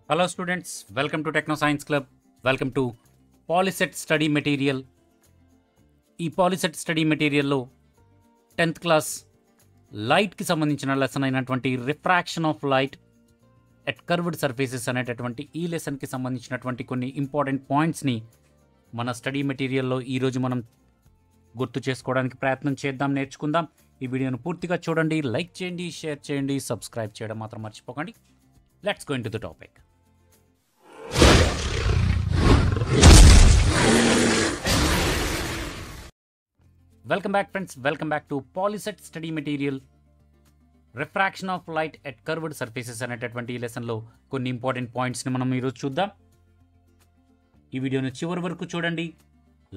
Hello students, welcome to Techno Science Club. Welcome to Polyset Study Material. ఈ POLYCET study మెటీరియల్లో 10th class లైట్కి సంబంధించిన lesson అయినటువంటి refraction of light at curved surfaces అనేటటువంటి ఈ లెసన్కి సంబంధించినటువంటి కొన్ని important పాయింట్స్ని మన స్టడీ మెటీరియల్లో ఈరోజు మనం గుర్తు చేసుకోవడానికి ప్రయత్నం చేద్దాం, నేర్చుకుందాం. ఈ వీడియోను పూర్తిగా చూడండి, లైక్ చేయండి, షేర్ చేయండి, సబ్స్క్రైబ్ చేయడం మాత్రం మర్చిపోకండి. Let's go in to the topic. Welcome back friends, welcome back to POLYCET study material refraction of light at curved surfaces అనేటటువంటి ఈ లెసన్లో కొన్ని ఇంపార్టెంట్ పాయింట్స్ని మనం ఈరోజు చూద్దాం. ఈ వీడియోను చివరి వరకు చూడండి,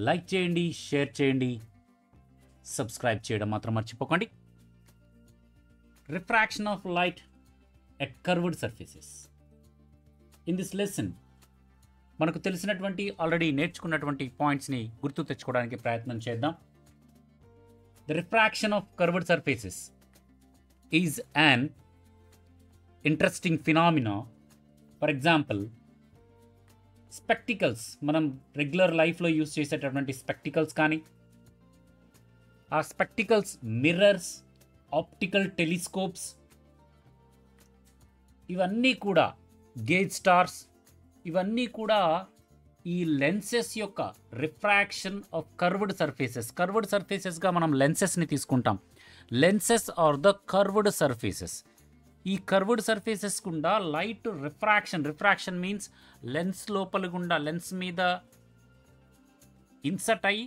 లైక్ చేయండి, షేర్ చేయండి, సబ్స్క్రైబ్ చేయడం మాత్రం మర్చిపోకండి. Refraction of light at curved surfaces. In this lesson మనకు తెలిసినటువంటి ఆల్రెడీ నేర్చుకున్నటువంటి పాయింట్స్ని గుర్తు తెచ్చుకోవడానికి ప్రయత్నం చేద్దాం. The refraction of curved surfaces is an interesting phenomena. For example, spectacles, మనం రెగ్యులర్ లైఫ్లో యూజ్ చేసేటటువంటి స్పెక్టికల్స్ కానీ, ఆ స్పెక్టికల్స్ మిర్రర్స్, ఆప్టికల్ టెలిస్కోప్స్, ఇవన్నీ కూడా గేజ్ స్టార్స్, ఇవన్నీ కూడా ఈ లెన్సెస్ యొక్క రిఫ్రాక్షన్ ఆఫ్ కర్వ్డ్ సర్ఫేసెస్గా మనం లెన్సెస్ని తీసుకుంటాం. Lenses are the curved surfaces. ఈ కర్వ్డ్ సర్ఫేసెస్ గుండా లైట్ రిఫ్రాక్షన్ మీన్స్ లెన్స్ లోపల గుండా, లెన్స్ మీద ఇన్సర్ట్ అయ్యి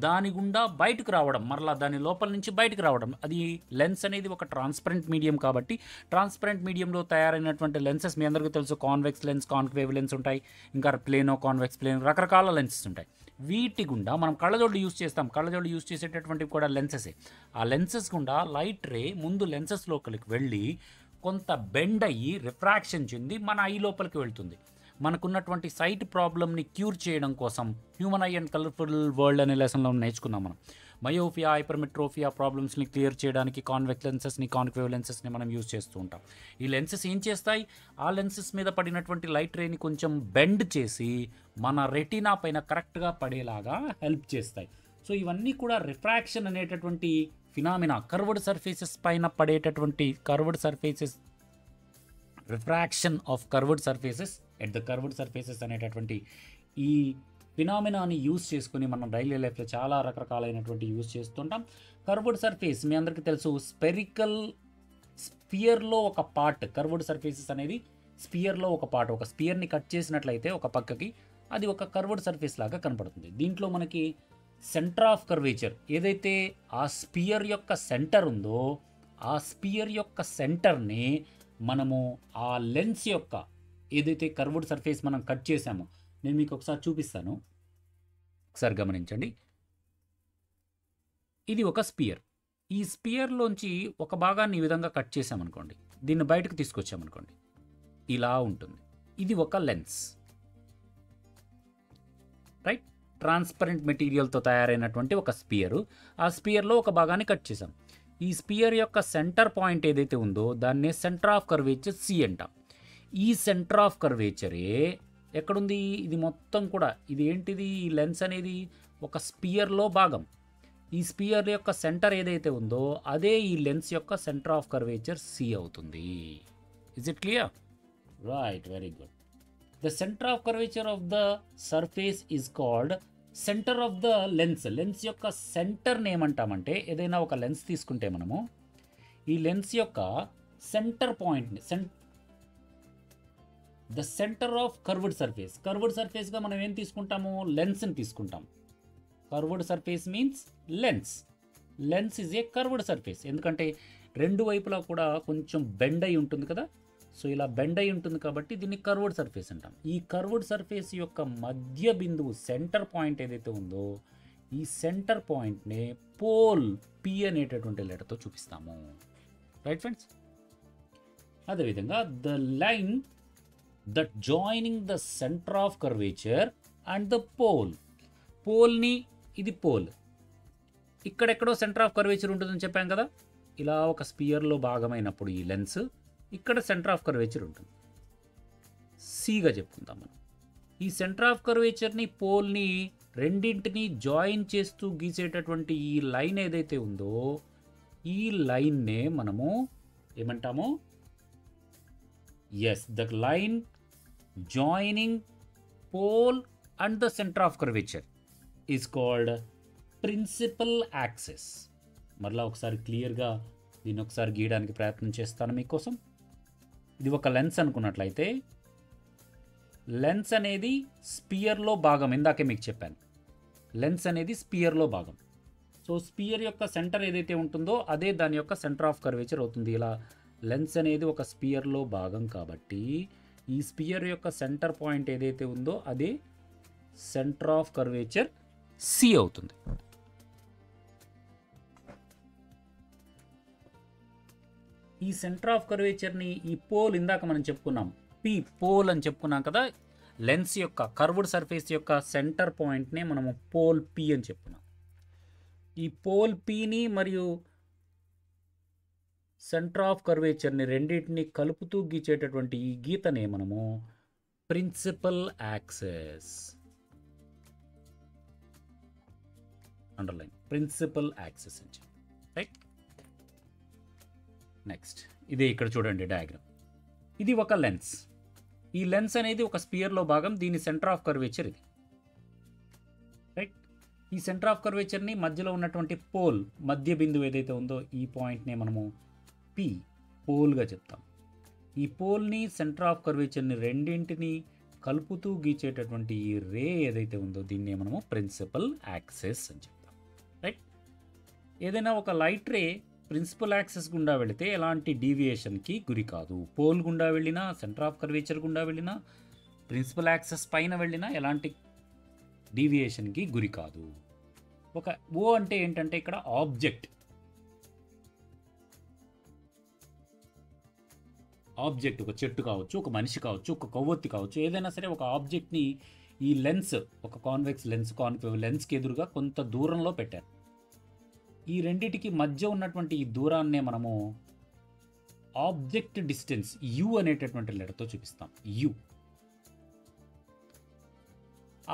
దాని గుండా బయటకు రావడం, మరలా దాని లోపల నుంచి బయటకు రావడం. అది లెన్స్ అనేది ఒక ట్రాన్స్పరెంట్ మీడియం కాబట్టి ట్రాన్స్పరెంట్ మీడియంలో తయారైనటువంటి లెన్సెస్ మీ అందరికీ తెలుసు. కాన్వెక్స్ లెన్స్, కాన్కేవ్ లెన్స్ ఉంటాయి, ఇంకా ప్లేనో, కాన్వెక్స్, ప్లేనో, రకరకాల లెన్సెస్ ఉంటాయి. వీటి గుండా మనం కళ్ళజోళ్ళు యూజ్ చేస్తాం. కళ్ళజోళ్ళు యూజ్ చేసేటటువంటివి కూడా లెన్సెసే. ఆ లెన్సెస్ గుండా లైట్ రే ముందు లెన్సెస్ లోపలికి వెళ్ళి కొంత బెండ్ అయ్యి రిఫ్రాక్షన్ చెంది మన ఐ లోపలికి వెళ్తుంది. మనకున్నటువంటి సైట్ ప్రాబ్లమ్ని క్యూర్ చేయడం కోసం human I and colourful world అనే లెసన్లో నేర్చుకున్నాం మనం. మయోఫియా, హైపర్మెట్రోఫియా ప్రాబ్లమ్స్ని క్లియర్ చేయడానికి కాన్వెక్స్ లెన్సెస్ని, కాన్కేవ్ లెన్సెస్ని మనం యూజ్ చేస్తూ ఉంటాం. ఈ లెన్సెస్ ఏం చేస్తాయి? ఆ లెన్సెస్ మీద పడినటువంటి లైట్ రేని కొంచెం బెండ్ చేసి మన రెటీనా పైన కరెక్ట్గా పడేలాగా హెల్ప్ చేస్తాయి. సో ఇవన్నీ కూడా రిఫ్రాక్షన్ అనేటటువంటి ఫినామినా, కర్వ్డ్ సర్ఫేసెస్ పైన పడేటటువంటి curved surfaces, refraction of curved surfaces at the curved surfaces అనేటటువంటి ఈ ఫినామినాని యూజ్ చేసుకుని మనం డైలీ లైఫ్లో చాలా రకరకాలైనటువంటి యూజ్ చేస్తుంటాం. కర్వ్డ్ సర్ఫేస్ మీ అందరికీ తెలుసు, స్పియర్లో ఒక పార్ట్. కర్వ్డ్ సర్ఫేసెస్ అనేది స్పియర్లో ఒక పార్ట్. ఒక స్పియర్ని కట్ చేసినట్లయితే ఒక పక్కకి అది ఒక కర్వ్డ్ సర్ఫేస్ లాగా కనపడుతుంది. దీంట్లో మనకి సెంటర్ ఆఫ్ కర్వేచర్, ఏదైతే ఆ స్పియర్ యొక్క సెంటర్ ఉందో ఆ స్పియర్ యొక్క సెంటర్ని మనము ఆ లెన్స్ యొక్క ఏదైతే కర్వ్డ్ సర్ఫేస్ మనం కట్ చేసామో, నేను మీకు ఒకసారి చూపిస్తాను, ఒకసారి గమనించండి. ఇది ఒక స్పియర్. ఈ స్పియర్లోంచి ఒక భాగాన్ని ఈ విధంగా కట్ చేసామనుకోండి, దీన్ని బయటకు తీసుకొచ్చామనుకోండి, ఇలా ఉంటుంది. ఇది ఒక లెన్స్, రైట్? ట్రాన్స్పరెంట్ మెటీరియల్తో తయారైనటువంటి ఒక స్పియరు. ఆ స్పియర్లో ఒక భాగాన్ని కట్ చేసాం. ఈ స్పియర్ యొక్క సెంటర్ పాయింట్ ఏదైతే ఉందో దాన్ని సెంటర్ ఆఫ్ కర్వేచర్ సి అంటాం. ఈ సెంటర్ ఆఫ్ కర్వేచరే ఎక్కడుంది? ఇది మొత్తం కూడా ఇది ఏంటిది? ఈ లెన్స్ అనేది ఒక స్పియర్లో భాగం. ఈ స్పియర్ యొక్క సెంటర్ ఏదైతే ఉందో అదే ఈ లెన్స్ యొక్క సెంటర్ ఆఫ్ కర్వేచర్ సి అవుతుంది. Is it clear? Right, very good. The centre of curvature of the surface is called centre of the lens. Lens యొక్క సెంటర్ని ఏమంటామంటే, ఏదైనా ఒక లెన్స్ తీసుకుంటే మనము ఈ లెన్స్ యొక్క సెంటర్ పాయింట్ని, the centre of curved surface. Curved సర్ఫేస్గా మనం ఏం తీసుకుంటాము? లెన్స్ని తీసుకుంటాం. Curved surface means lens. Lens is a curved surface. ఎందుకంటే రెండు వైపులా కూడా కొంచెం బెండ్ అయి ఉంటుంది కదా, సో ఇలా బెండ్ అయి ఉంటుంది కాబట్టి దీన్ని కర్వ్డ్ సర్ఫేస్ అంటాం. ఈ కర్వ్డ్ సర్ఫేస్ యొక్క మధ్య బిందువు, సెంటర్ పాయింట్ ఏదైతే ఉందో ఈ సెంటర్ పాయింట్ని పోల్, పి అనేటటువంటి లెటర్తో చూపిస్తాము. Right friends? అదేవిధంగా the line that joining the centre of curvature and the pole. పోల్ని, ఇది పోల్, ఇక్కడెక్కడో సెంటర్ ఆఫ్ కర్వేచర్ ఉంటుందని చెప్పాం కదా. ఇలా ఒక స్పియర్లో భాగమైనప్పుడు ఈ లెన్స్ ఇక్కడ సెంటర్ ఆఫ్ కర్వేచర్ ఉంటుంది. సిగా చెప్పుకుందాం మనం. ఈ సెంటర్ ఆఫ్ కర్వేచర్ని పోల్ని రెండింటిని జాయిన్ చేస్తూ గీసేటటువంటి ఈ లైన్ ఏదైతే ఉందో ఈ లైన్నే మనము ఏమంటాము, yes, the line joining pole and the centre of curvature is called principal axis. మరలా ఒకసారి క్లియర్గా దీన్ని ఒకసారి గీయడానికి ప్రయత్నం చేస్తాను మీకోసం. ఇది ఒక లెన్స్ అనుకున్నట్లయితే లెన్స్ అనేది స్పియర్లో భాగం. ఇందాకే మీకు చెప్పాను, లెన్స్ అనేది స్పియర్లో భాగం. సో స్పియర్ యొక్క సెంటర్ ఏదైతే ఉంటుందో అదే దాని యొక్క సెంటర్ ఆఫ్ కర్వేచర్ అవుతుంది. ఇలా లెన్స్ అనేది ఒక స్పియర్లో భాగం కాబట్టి ఈ స్పియర్ యొక్క సెంటర్ పాయింట్ ఏదైతే ఉందో అదే సెంటర్ ఆఫ్ కర్వేచర్ సి అవుతుంది. ఈ సెంటర్ ఆఫ్ కర్వేచర్ని ఈ పోల్ ఇందాక మనం చెప్పుకున్నాం, పి పోల్ అని చెప్పుకున్నాం కదా. లెన్స్ యొక్క కర్వ్డ్ సర్ఫేస్ యొక్క సెంటర్ పాయింట్నే మనము పోల్ పి అని చెప్పుకున్నాం. ఈ పోల్ పిని మరియు సెంటర్ ఆఫ్ కర్వేచర్ని రెండింటిని కలుపుతూ గీచేటటువంటి ఈ గీతనే మనము principal axis, underline, principal axis అని చెప్పి, రైట్. నెక్స్ట్ ఇదే ఇక్కడ చూడండి డయాగ్రామ్. ఇది ఒక లెన్స్. ఈ లెన్స్ అనేది ఒక స్పియర్లో భాగం. దీని సెంటర్ ఆఫ్ కర్వేచర్ ఇది, రైట్. ఈ సెంటర్ ఆఫ్ కర్వేచర్ని మధ్యలో ఉన్నటువంటి పోల్ మధ్య బిందువు ఏదైతే ఉందో ఈ పాయింట్నే మనము పి పోల్గా చెప్తాం. ఈ పోల్ని సెంటర్ ఆఫ్ కర్వేచర్ని రెండింటిని కలుపుతూ గీచేటటువంటి ఈ రే ఏదైతే ఉందో దీన్నే మనము ప్రిన్సిపల్ యాక్సిస్ అని చెప్తాం, రైట్. ఏదైనా ఒక లైట్ రే ప్రిన్సిపల్ యాక్సిస్ గుండా వెళితే ఎలాంటి డీవియేషన్కి గురి కాదు. పోల్ గుండా వెళ్ళినా, సెంటర్ ఆఫ్ కర్వేచర్ గుండా వెళ్ళినా, ప్రిన్సిపల్ యాక్సిస్ పైన వెళ్ళినా ఎలాంటి డీవియేషన్కి గురి కాదు. ఒక ఓ అంటే ఏంటంటే ఇక్కడ ఆబ్జెక్ట్ ఒక చెట్టు కావచ్చు, ఒక మనిషి కావచ్చు, ఒక కొవ్వొత్తి కావచ్చు, ఏదైనా సరే ఒక ఆబ్జెక్ట్ని ఈ లెన్స్, ఒక కాన్వెక్స్ లెన్స్, కాన్కేవ్ లెన్స్కి ఎదురుగా కొంత దూరంలో పెట్టారు. ఈ రెండిటికి మధ్య ఉన్నటువంటి ఈ దూరాన్నే మనము ఆబ్జెక్ట్ డిస్టెన్స్ యు అనేటటువంటి లెటర్తో చూపిస్తాం. యు.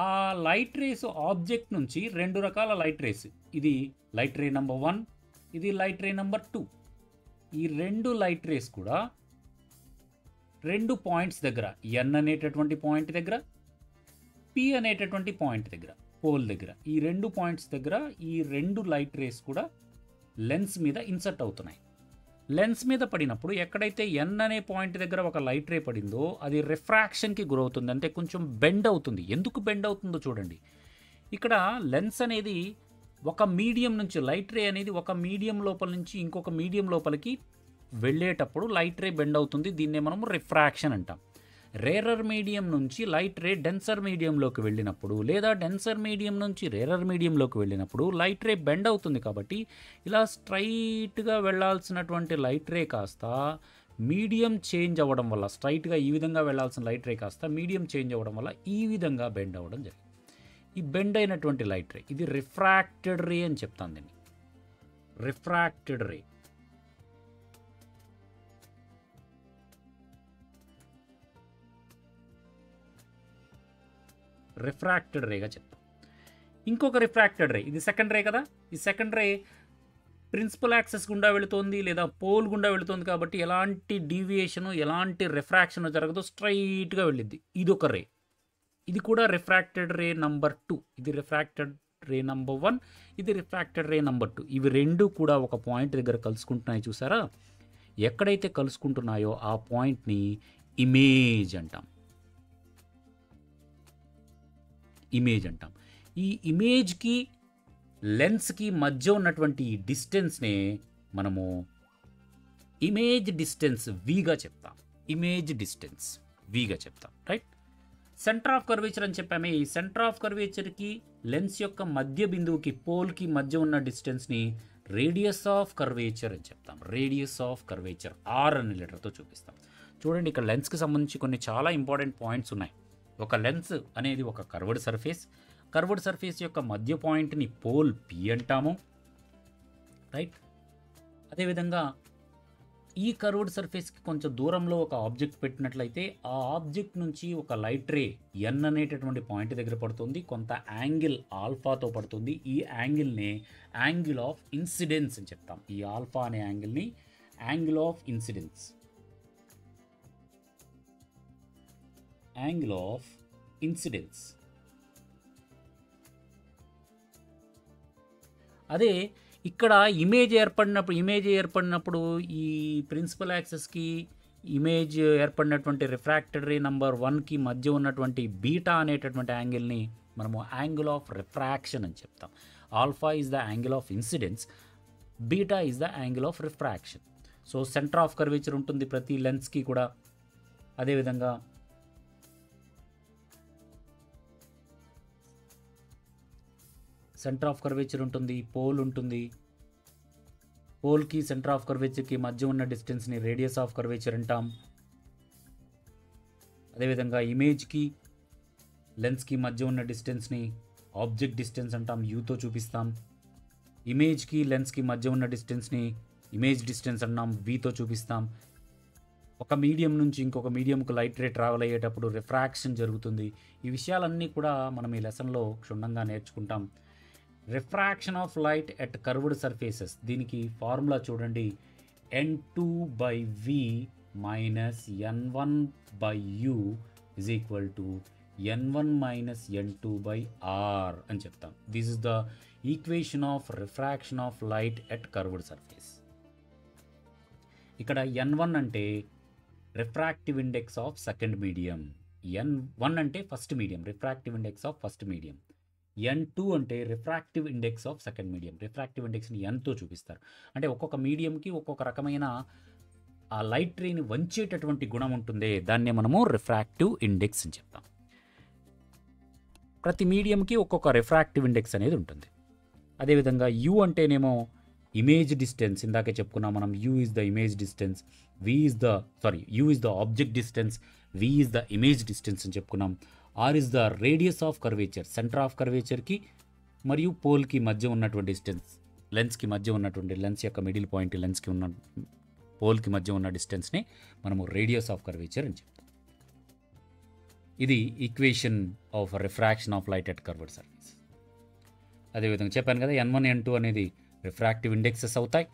ఆ లైట్ రేస్ ఆబ్జెక్ట్ నుంచి రెండు రకాల లైట్ రేస్, ఇది లైట్ రే నెంబర్ 1, ఇది లైట్ రే నెంబర్ 2. ఈ రెండు లైట్ రేస్ కూడా రెండు పాయింట్స్ దగ్గర, ఎన్ అనేటటువంటి పాయింట్ దగ్గర, పి అనేటటువంటి పాయింట్ దగ్గర, పోల్ దగ్గర, ఈ రెండు పాయింట్స్ దగ్గర ఈ రెండు లైట్ రేస్ కూడా లెన్స్ మీద ఇన్సర్ట్ అవుతున్నాయి. లెన్స్ మీద పడినప్పుడు ఎక్కడైతే ఎన్ అనే పాయింట్ దగ్గర ఒక లైట్ రే పడిందో అది రిఫ్రాక్షన్కి గురవుతుంది, అంటే కొంచెం బెండ్ అవుతుంది. ఎందుకు బెండ్ అవుతుందో చూడండి. ఇక్కడ లెన్స్ అనేది ఒక మీడియం నుంచి, లైట్ రే అనేది ఒక మీడియం లోపల నుంచి ఇంకొక మీడియం లోపలికి వెళ్ళేటప్పుడు లైట్ రే బెండ్ అవుతుంది. దీన్నే మనము రిఫ్రాక్షన్ అంటాం. రేరర్ మీడియం నుంచి లైట్ రే డెన్సర్ మీడియంలోకి వెళ్ళినప్పుడు, లేదా డెన్సర్ మీడియం నుంచి రేరర్ మీడియంలోకి వెళ్ళినప్పుడు లైట్ రే బెండ్ అవుతుంది. కాబట్టి ఇలా స్ట్రైట్గా వెళ్ళాల్సినటువంటి లైట్ రే కాస్త మీడియం చేంజ్ అవ్వడం వల్ల, స్ట్రైట్గా ఈ విధంగా వెళ్ళాల్సిన లైట్ రే కాస్త మీడియం చేంజ్ అవ్వడం వల్ల ఈ విధంగా బెండ్ అవ్వడం జరిగింది. ఈ బెండ్ అయినటువంటి లైట్ రే ఇది రిఫ్రాక్టెడ్ రే అని చెప్తాను దీన్ని. Refracted ray. రిఫ్రాక్టెడ్ రేగా చెప్తాం. ఇంకొక రిఫ్రాక్టెడ్ రే, ఇది సెకండ్ రే కదా. ఈ సెకండ్ రే ప్రిన్సిపల్ యాక్సిస్ గుండా వెళుతోంది లేదా పోల్ గుండా వెళుతోంది కాబట్టి ఎలాంటి డీవియేషను, ఎలాంటి రిఫ్రాక్షన్ జరగదు, స్ట్రైట్గా వెళ్ళిద్ది. ఇది ఒక రే, ఇది కూడా రిఫ్రాక్టెడ్ రే నంబర్ 2. ఇది రిఫ్రాక్టెడ్ రే నంబర్ 1, ఇది రిఫ్రాక్టెడ్ రే నంబర్ 2. ఇవి రెండు కూడా ఒక పాయింట్ దగ్గర కలుసుకుంటున్నాయి, చూసారా. ఎక్కడైతే కలుసుకుంటున్నాయో ఆ పాయింట్ని ఇమేజ్ అంటాం. ఇమేజ్ అంటాం. ఈ ఇమేజ్కి లెన్స్కి మధ్య ఉన్నటువంటి ఈ డిస్టెన్స్నే మనము ఇమేజ్ డిస్టెన్స్ విగా చెప్తాం. ఇమేజ్ డిస్టెన్స్ విగా చెప్తాం, రైట్. సెంటర్ ఆఫ్ కర్వేచర్ అని చెప్పామే. ఈ సెంటర్ ఆఫ్ కర్వేచర్కి లెన్స్ యొక్క మధ్య బిందువుకి పోల్కి మధ్య ఉన్న డిస్టెన్స్ని రేడియస్ ఆఫ్ కర్వేచర్ అని చెప్తాం. రేడియస్ ఆఫ్ కర్వేచర్ ఆర్ అనే లెటర్తో చూపిస్తాం. చూడండి, ఇక్కడ లెన్స్కి సంబంధించి కొన్ని చాలా ఇంపార్టెంట్ పాయింట్స్ ఉన్నాయి. ఒక లెన్స్ అనేది ఒక కర్వ్డ్ సర్ఫేస్. కర్వ్డ్ సర్ఫేస్ యొక్క మధ్య పాయింట్ని పోల్ పి అంటాము, రైట్. అదేవిధంగా ఈ కర్వ్డ్ సర్ఫేస్కి కొంచెం దూరంలో ఒక ఆబ్జెక్ట్ పెట్టినట్లయితే ఆ ఆబ్జెక్ట్ నుంచి ఒక లైట్ రే ఎన్ అనేటటువంటి పాయింట్ దగ్గర పడుతుంది, కొంత యాంగిల్ ఆల్ఫాతో పడుతుంది. ఈ యాంగిల్ని యాంగిల్ ఆఫ్ ఇన్సిడెన్స్ అని చెప్తాం. ఈ ఆల్ఫా అనే యాంగిల్ని angle of incidence, angle of incidence. అదే ఇక్కడ ఇమేజ్ ఏర్పడినప్పుడు ఈ ప్రిన్సిపల్ యాక్సెస్కి ఇమేజ్ ఏర్పడినటువంటి రిఫ్రాక్టెడ్ రే నెంబర్ 1కి మధ్య ఉన్నటువంటి బీటా అనేటటువంటి యాంగిల్ని మనము యాంగిల్ ఆఫ్ రిఫ్రాక్షన్ అని చెప్తాం. Alpha is the angle of incidence, beta is the angle of refraction. So centre of curvature ఉంటుంది ప్రతి లెన్స్కి కూడా. అదేవిధంగా సెంటర్ ఆఫ్ కర్వేచర్ ఉంటుంది, పోల్ ఉంటుంది. పోల్కి సెంటర్ ఆఫ్ కర్వేచర్కి మధ్య ఉన్న డిస్టెన్స్ని రేడియస్ ఆఫ్ కర్వేచర్ అంటాం. అదేవిధంగా ఇమేజ్కి లెన్స్కి మధ్య ఉన్న డిస్టెన్స్ని ఆబ్జెక్ట్ డిస్టెన్స్ అంటాం, యూతో చూపిస్తాం. ఇమేజ్కి లెన్స్కి మధ్య ఉన్న డిస్టెన్స్ని ఇమేజ్ డిస్టెన్స్ అంటాం, వీతో చూపిస్తాం. ఒక మీడియం నుంచి ఇంకొక మీడియంకు లైట్ రే ట్రావెల్ అయ్యేటప్పుడు రిఫ్రాక్షన్ జరుగుతుంది. ఈ విషయాలన్నీ కూడా మనం ఈ లెసన్లో క్షుణ్ణంగా నేర్చుకుంటాం. Refraction of light at curved surfaces, దీనికి ఫార్ములా చూడండి. n2/v minus n1/u is equal to n1 minus n2/r అని చెప్తాం. This is the equation of refraction of light at curved surface. ఇక్కడ n1 అంటే refractive index of second medium, n1 అంటే first medium, refractive index of first medium. n2 అంటే refractive index of second medium. Refractive ఇండెక్స్ని nతో చూపిస్తారు. అంటే ఒక్కొక్క మీడియంకి ఒక్కొక్క రకమైన ఆ లైట్ రేని వంచేటటువంటి గుణం ఉంటుంది, దాన్నే మనము రిఫ్రాక్టివ్ ఇండెక్స్ అని చెప్తాం. ప్రతి మీడియంకి ఒక్కొక్క రిఫ్రాక్టివ్ ఇండెక్స్ అనేది ఉంటుంది. అదేవిధంగా u అంటేనేమో ఇమేజ్ డిస్టెన్స్, ఇందాకే చెప్పుకున్నాం మనం. u is the image distance, u is the object distance, v is the image distance అని చెప్పుకున్నాం. r is the radius of curvature, centre of కర్వేచర్కి మరియు పోల్కి మధ్య ఉన్నటువంటి డిస్టెన్స్, లెన్స్కి మధ్య ఉన్నటువంటి లెన్స్ యొక్క మిడిల్ పాయింట్ లెన్స్కి ఉన్న పోల్కి మధ్య ఉన్న డిస్టెన్స్ని మనము రేడియస్ ఆఫ్ కర్వేచర్ అని చెప్తాం. ఇది equation of refraction of light at curved surface. అదేవిధంగా చెప్పాను కదా, n1 n2 అనేది రిఫ్రాక్టివ్ ఇండెక్సెస్ అవుతాయి.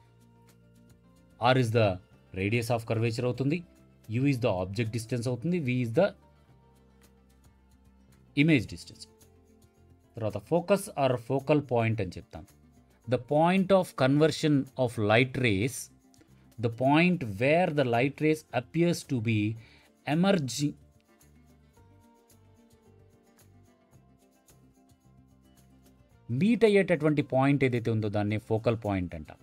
r is the radius of curvature అవుతుంది, u is the object distance అవుతుంది, v is the image distance. తర్వాత ఫోకస్ ఆర్ ఫోకల్ పాయింట్ అని చెప్తాం. The point of conversion of light race, the point where the light race appears to be emerging meet అయ్యేటటువంటి point ఏదైతే ఉందో దాన్ని focal point అంటాం.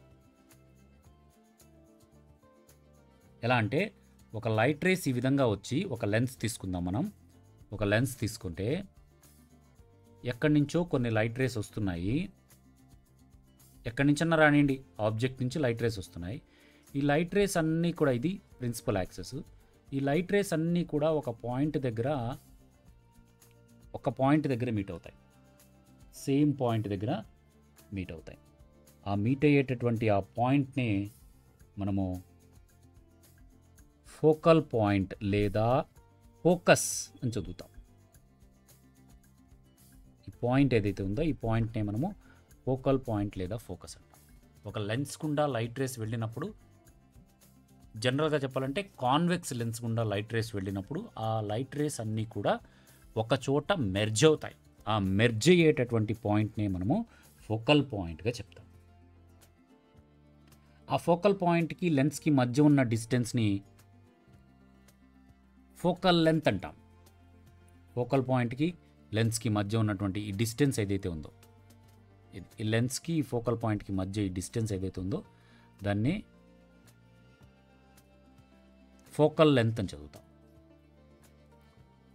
ఎలా అంటే ఒక లైట్ రేస్ ఈ విధంగా వచ్చి ఒక లెన్స్ తీసుకుందాం మనం. ఒక లెన్స్ తీసుకుంటే ఎక్కడి నుంచో కొన్ని లైట్ రేస్ వస్తున్నాయి, ఎక్కడి నుంచన్నా రానివ్వండి, ఆబ్జెక్ట్ నుంచి లైట్ రేస్ వస్తున్నాయి. ఈ లైట్ రేస్ అన్నీ కూడా, ఇది ప్రిన్సిపల్ యాక్సెస్, ఈ లైట్ రేస్ అన్నీ కూడా ఒక పాయింట్ దగ్గర మీట్ అవుతాయి, సేమ్ పాయింట్ దగ్గర మీట్ అవుతాయి. ఆ మీట్ అయ్యేటటువంటి ఆ పాయింట్ని మనము ఫోకల్ పాయింట్ లేదా ఫోకస్ అని చదువుతాం. ఈ పాయింట్ ఏదైతే ఉందో ఈ పాయింట్నే మనము ఫోకల్ పాయింట్ లేదా ఫోకస్ అంటాం. ఒక లెన్స్ గుండా లైట్ రేస్ వెళ్ళినప్పుడు, జనరల్గా చెప్పాలంటే కాన్వెక్స్ లెన్స్ గుండా లైట్ రేస్ వెళ్ళినప్పుడు ఆ లైట్ రేస్ అన్నీ కూడా ఒక చోట మెర్జ్ అవుతాయి. ఆ మెర్జ్ అయ్యేటటువంటి పాయింట్నే మనము ఫోకల్ పాయింట్గా చెప్తాం. ఆ ఫోకల్ పాయింట్కి లెన్స్కి మధ్య ఉన్న డిస్టెన్స్ని ఫోకల్ లెంత్ అంటాం. ఫోకల్ పాయింట్కి లెన్స్కి మధ్య ఉన్నటువంటి ఈ డిస్టెన్స్ ఏదైతే ఉందో, ఈ లెన్స్కి ఫోకల్ పాయింట్కి మధ్య ఈ డిస్టెన్స్ ఏదైతే ఉందో దాన్ని ఫోకల్ లెంత్ అని చదువుతాం.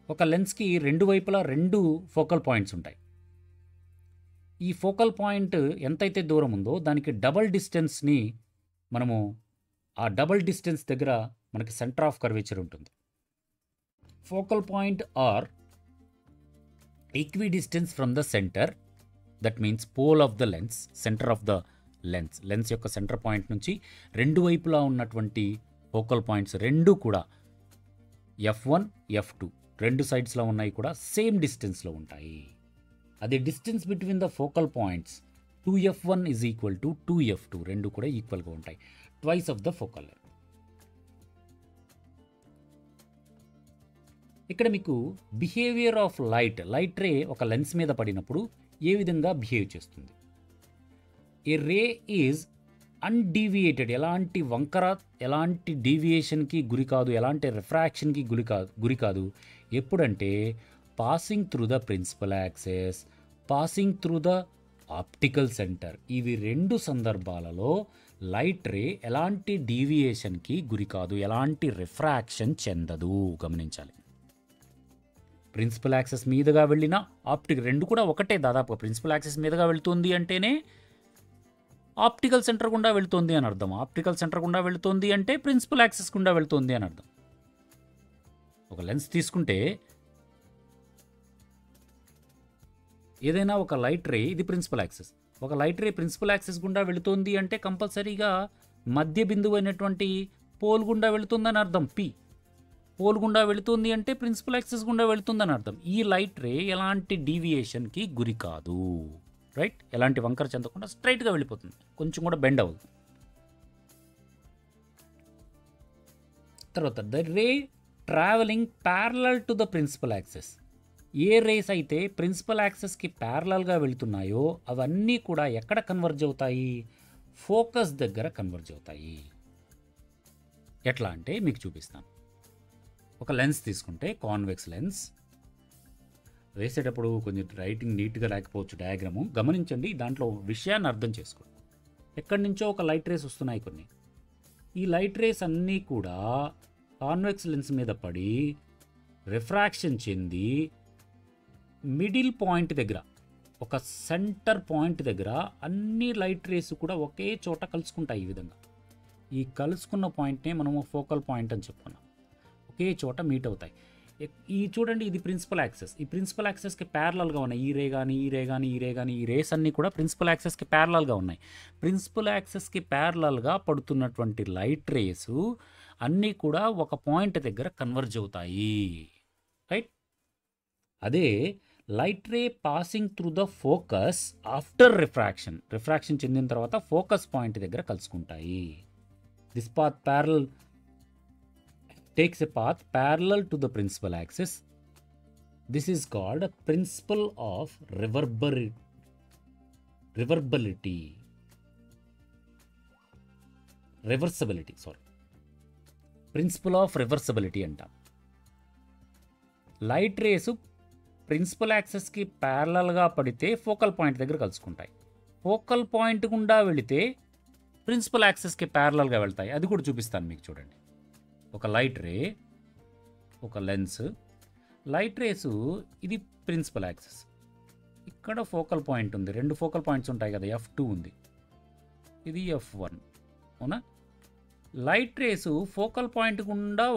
ఒక లెన్స్కి రెండు వైపులా 2 ఫోకల్ పాయింట్స్ ఉంటాయి. ఈ ఫోకల్ పాయింట్ ఎంతైతే దూరం ఉందో దానికి డబల్ డిస్టెన్స్ని మనము, ఆ డబల్ డిస్టెన్స్ దగ్గర మనకి సెంటర్ ఆఫ్ కర్వేచర్ ఉంటుంది. Focal point are equidistance from the centre, that means pole of the lens, centre of the lens. Lens యొక్క సెంటర్ పాయింట్ నుంచి రెండు వైపులా ఉన్నటువంటి ఫోకల్ పాయింట్స్ రెండు కూడా F1 F2 రెండు సైడ్స్లో ఉన్నాయి కూడా సేమ్ డిస్టెన్స్లో ఉంటాయి. అదే distance between the focal points 2F1 is equal to 2F2 రెండు కూడా ఈక్వల్గా ఉంటాయి, twice of the focal length. ఇక్కడ మీకు బిహేవియర్ ఆఫ్ లైట్ రే ఒక లెన్స్ మీద పడినప్పుడు ఏ విధంగా బిహేవ్ చేస్తుంది. ఏ రే ఈజ్ అన్డీవియేటెడ్, ఎలాంటి వంకర ఎలాంటి డీవియేషన్కి గురి కాదు, ఎలాంటి రిఫ్రాక్షన్కి గురి కాదు. ఎప్పుడంటే passing through the principal axis, passing through the optical centre. ఇవి రెండు సందర్భాలలో లైట్ రే ఎలాంటి డీవియేషన్కి గురి కాదు, ఎలాంటి రిఫ్రాక్షన్ చెందదు. గమనించాలి. ప్రిన్సిపల్ యాక్సెస్ మీదుగా వెళ్ళిన ఆప్టికల్ రెండు కూడా ఒకటే దాదాపుగా. ప్రిన్సిపల్ యాక్సెస్ మీదుగా వెళ్తుంది అంటేనే ఆప్టికల్ సెంటర్ గుండా వెళ్తుంది అని అర్థం. ఆప్టికల్ సెంటర్ గుండా వెళ్తుంది అంటే ప్రిన్సిపల్ యాక్సెస్ గుండా వెళ్తుంది అని అర్థం. ఒక లెన్స్ తీసుకుంటే ఏదైనా ఒక లైట్ రే, ఇది ప్రిన్సిపల్ యాక్సెస్, ఒక లైట్ రే ప్రిన్సిపల్ యాక్సెస్ గుండా వెళుతుంది అంటే కంపల్సరీగా మధ్య బిందువు అయినటువంటి పోల్ గుండా వెళుతుందని అర్థం. పోల్ గుండా వెళుతుంది అంటే ప్రిన్సిపల్ యాక్సెస్ గుండా వెళుతుందని అర్థం. ఈ లైట్ రే ఎలాంటి డీవియేషన్కి గురి కాదు, రైట్? ఎలాంటి వంకర చెందకుండా స్ట్రైట్గా వెళ్ళిపోతుంది, కొంచెం కూడా బెండ్ అవ్వదు. తర్వాత the ray travelling parallel to the principal axis. ఏ రేస్ అయితే ప్రిన్సిపల్ యాక్సెస్కి ప్యారలల్గా వెళుతున్నాయో అవన్నీ కూడా ఎక్కడ కన్వర్జ్ అవుతాయి? ఫోకస్ దగ్గర కన్వర్జ్ అవుతాయి. ఎట్లా అంటే మీకు చూపిస్తాను. ఒక లెన్స్ తీసుకుంటే కాన్వెక్స్ లెన్స్, వేసేటప్పుడు కొంచెం రైటింగ్ నీట్గా లేకపోవచ్చు డయాగ్రాము, గమనించండి, దాంట్లో విషయాన్ని అర్థం చేసుకోండి. ఎక్కడి నుంచో ఒక లైట్ రేస్ వస్తున్నాయి కొన్ని. ఈ లైట్ రేస్ అన్నీ కూడా కాన్వెక్స్ లెన్స్ మీద పడి రిఫ్రాక్షన్ చెంది మిడిల్ పాయింట్ దగ్గర, ఒక సెంటర్ పాయింట్ దగ్గర అన్ని లైట్ రేస్ కూడా ఒకే చోట కలుసుకుంటాయి. ఈ విధంగా ఈ కలుసుకున్న పాయింట్నే మనము ఫోకల్ పాయింట్ అని చెప్పుకున్నాం. ఒకే చోట మీట్ అవుతాయి. ఈ చూడండి, ఇది ప్రిన్సిపల్ యాక్సెస్. ఈ ప్రిన్సిపల్ యాక్సెస్కి ప్యారలల్గా ఉన్నాయి. ఈ రే కానీ ఈ రే కానీ ఈ రే కానీ ఈ రేస్ అన్నీ కూడా ప్రిన్సిపల్ యాక్సెస్కి ప్యారలల్గా ఉన్నాయి. ప్రిన్సిపల్ యాక్సెస్కి ప్యారలల్గా పడుతున్నటువంటి లైట్ రేసు అన్నీ కూడా ఒక పాయింట్ దగ్గర కన్వర్జ్ అవుతాయి, రైట్? అదే light ray passing through the focus after refraction చెందిన తర్వాత ఫోకస్ పాయింట్ దగ్గర కలుసుకుంటాయి. This path takes a path parallel to the principal axis. This is called a principle of reversibility. Principle of reversibility అంటాం. Light race principal యాక్సెస్కి ప్యారలల్గా పడితే focal point దగ్గర కలుసుకుంటాయి. Focal point గుండా వెళితే ప్రిన్సిపల్ యాక్సెస్కి ప్యారలల్గా వెళ్తాయి. అది కూడా చూపిస్తాను మీకు. చూడండి, ఒక లైట్ రే, ఒక లెన్స్, లైట్ రేసు ఇది ప్రిన్సిపల్ యాక్సెస్. ఇక్కడ ఫోకల్ పాయింట్ ఉంది, రెండు ఫోకల్ పాయింట్స్ ఉంటాయి కదా, F2 ఉంది, ఇది F1, అవునా? లైట్ రేసు ఫోకల్ పాయింట్ గుండా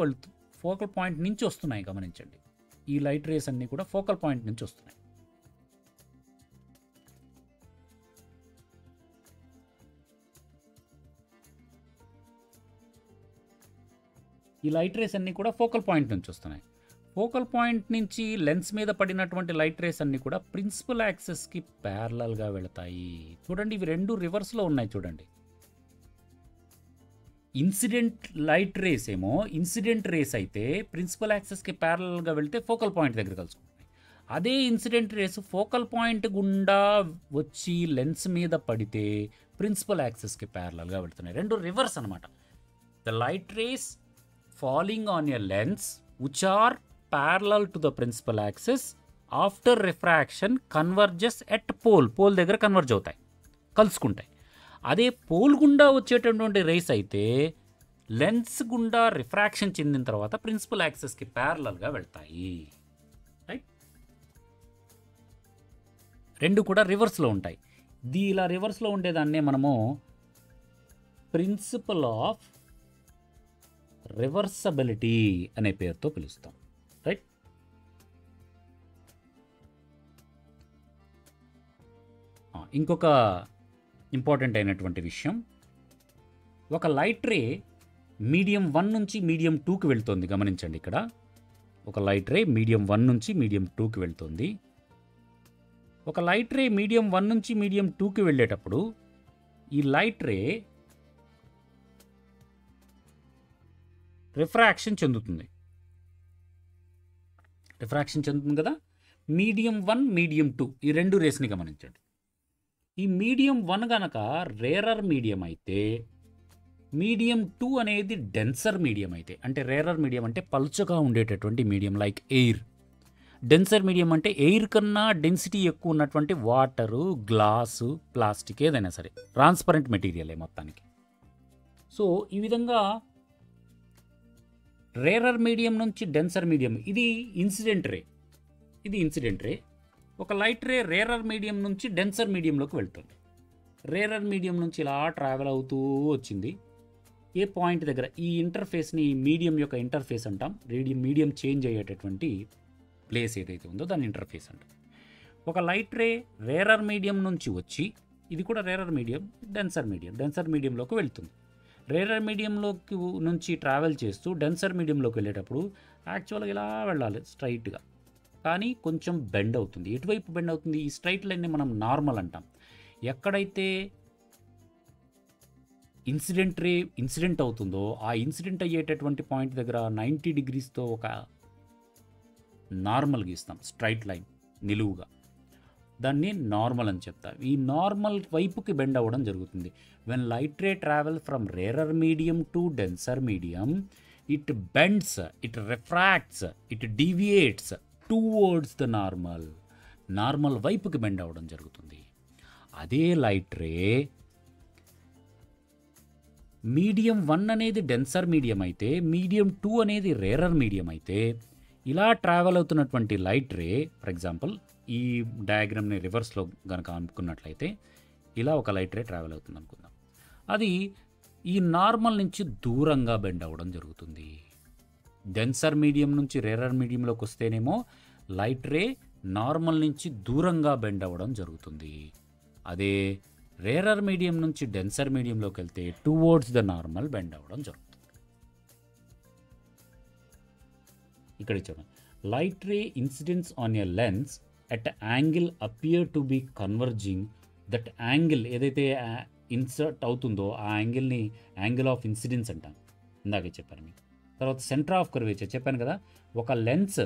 ఫోకల్ పాయింట్ నుంచి వస్తున్నాయి. గమనించండి, ఈ లైట్ రేస్ అన్నీ కూడా ఫోకల్ పాయింట్ నుంచి వస్తున్నాయి. ఈ లైట్ రేస్ అన్నీ కూడా ఫోకల్ పాయింట్ నుంచి వస్తున్నాయి. ఫోకల్ పాయింట్ నుంచి లెన్స్ మీద పడినటువంటి లైట్ రేస్ అన్నీ కూడా ప్రిన్సిపల్ యాక్సెస్కి ప్యారలల్గా వెళతాయి. చూడండి, ఇవి రెండు రివర్స్లో ఉన్నాయి. చూడండి, ఇన్సిడెంట్ లైట్ రేస్ ఏమో ఇన్సిడెంట్ రేస్ అయితే ప్రిన్సిపల్ యాక్సెస్కి ప్యారలల్గా వెళ్తే ఫోకల్ పాయింట్ దగ్గర కలుసుకుంటాయి. అదే ఇన్సిడెంట్ రేసు ఫోకల్ పాయింట్ గుండా వచ్చి లెన్స్ మీద పడితే ప్రిన్సిపల్ యాక్సెస్కి ప్యారలల్గా వెళ్తున్నాయి. రెండు రివర్స్ అనమాట. The light race falling on a lens which are parallel to the principal axis after refraction converges at pole దగ్గర కన్వర్జ్ అవుతాయి, కలుసుకుంటాయి. అదే పోల్ గుండా వచ్చేటటువంటి రేస్ అయితే లెన్స్ గుండా రిఫ్రాక్షన్ చెందిన తర్వాత ప్రిన్సిపల్ యాక్సెస్కి ప్యారలల్గా వెళ్తాయి, రైట్? రెండు కూడా రివర్స్లో ఉంటాయి. ఇలా రివర్స్లో ఉండేదాన్నే మనము ప్రిన్సిపల్ ఆఫ్ రివర్సబిలిటీ అనే పేరుతో పిలుస్తాం, రైట్? ఇంకొక ఇంపార్టెంట్ అయినటువంటి విషయం, ఒక లైట్ రే మీడియం 1 నుంచి మీడియం 2కి వెళ్తుంది. గమనించండి, ఇక్కడ ఒక లైట్ రే మీడియం 1 నుంచి మీడియం 2కి వెళ్తుంది. ఒక లైట్ రే మీడియం 1 నుంచి మీడియం 2కి వెళ్ళేటప్పుడు ఈ లైట్ రే రిఫ్రాక్షన్ చెందుతుంది. రిఫ్రాక్షన్ చెందుతుంది కదా. మీడియం 1 మీడియం 2 ఈ రెండు రేస్ని గమనించండి. ఈ మీడియం 1 గనక రేరర్ మీడియం అయితే, మీడియం 2 అనేది డెన్సర్ మీడియం అయితే, అంటే రేరర్ మీడియం అంటే పలుచగా ఉండేటటువంటి medium like air. Denser medium అంటే ఎయిర్ కన్నా డెన్సిటీ ఎక్కువ ఉన్నటువంటి వాటరు, గ్లాసు, ప్లాస్టిక్ ఏదైనా సరే ట్రాన్స్పరెంట్ మెటీరియలే మొత్తానికి. సో ఈ విధంగా రేరర్ మీడియం నుంచి డెన్సర్ మీడియం, ఇది ఇన్సిడెంట్ రే. ఇది ఇన్సిడెంట్ రే. ఒక లైట్ రే రేరర్ మీడియం నుంచి డెన్సర్ మీడియంలోకి వెళ్తుంది. రేరర్ మీడియం నుంచి ఇలా ట్రావెల్ అవుతూ వచ్చింది. ఏ పాయింట్ దగ్గర ఈ ఇంటర్ఫేస్ని, మీడియం యొక్క ఇంటర్ఫేస్ అంటాం. మీడియం చేంజ్ అయ్యేటటువంటి ప్లేస్ ఏదైతే ఉందో దాన్ని ఇంటర్ఫేస్ అంటాం. ఒక లైట్ రే రేరర్ మీడియం నుంచి వచ్చి, ఇది కూడా రేరర్ మీడియం, డెన్సర్ మీడియంలోకి వెళ్తుంది. రేరర్ మీడియంలోకి నుంచి ట్రావెల్ చేస్తూ డెన్సర్ మీడియంలోకి వెళ్ళేటప్పుడు యాక్చువల్గా ఇలా వెళ్ళాలి స్ట్రైట్గా, కానీ కొంచెం బెండ్ అవుతుంది. ఎటువైపు బెండ్ అవుతుంది? ఈ స్ట్రైట్ లైన్ని మనం నార్మల్ అంటాం. ఎక్కడైతే ఇన్సిడెంట్ అవుతుందో ఆ ఇన్సిడెంట్ అయ్యేటటువంటి పాయింట్ దగ్గర 90 డిగ్రీస్తో ఒక నార్మల్ గీస్తాం, స్ట్రైట్ లైన్ నిలువుగా. దాన్ని నార్మల్ అని చెప్తాం. ఈ నార్మల్ వైపుకి బెండ్ అవ్వడం జరుగుతుంది. When light ray travel from rarer medium to denser medium, it bends, it refracts, it deviates towards the normal వైపుకి బెండ్ అవ్వడం జరుగుతుంది. అదే లైట్ రే మీడియం 1 అనేది డెన్సర్ మీడియం అయితే, మీడియం 2 అనేది రేరర్ మీడియం అయితే, ఇలా ట్రావెల్ అవుతున్నటువంటి లైట్ రే, ఫర్ ఎగ్జాంపుల్ ఈ డయాగ్రామ్ని రివర్స్లో కనుక అనుకున్నట్లయితే, ఇలా ఒక లైట్ రే ట్రావెల్ అవుతుంది అనుకుందాం. అది ఈ నార్మల్ నుంచి దూరంగా బెండ్ అవ్వడం జరుగుతుంది. డెన్సర్ మీడియం నుంచి రేరర్ మీడియంలోకి వస్తేనేమో లైట్ రే నార్మల్ నుంచి దూరంగా బెండ్ అవ్వడం జరుగుతుంది. అదే రేరర్ మీడియం నుంచి డెన్సర్ మీడియంలోకి వెళ్తే టువర్డ్స్ ద నార్మల్ బెండ్ అవ్వడం జరుగుతుంది. ఇక్కడ ఇచ్చాను, light ray incidents on a lens at angle appear to be converging. That angle ఏదైతే ఇన్సర్ట్ అవుతుందో ఆ యాంగిల్ని యాంగిల్ ఆఫ్ ఇన్సిడెన్స్ అంటాం. ఇందాకే చెప్పాను మీకు. తర్వాత సెంటర్ ఆఫ్ కర్వేచర్ చెప్పాను కదా. ఒక లెన్స్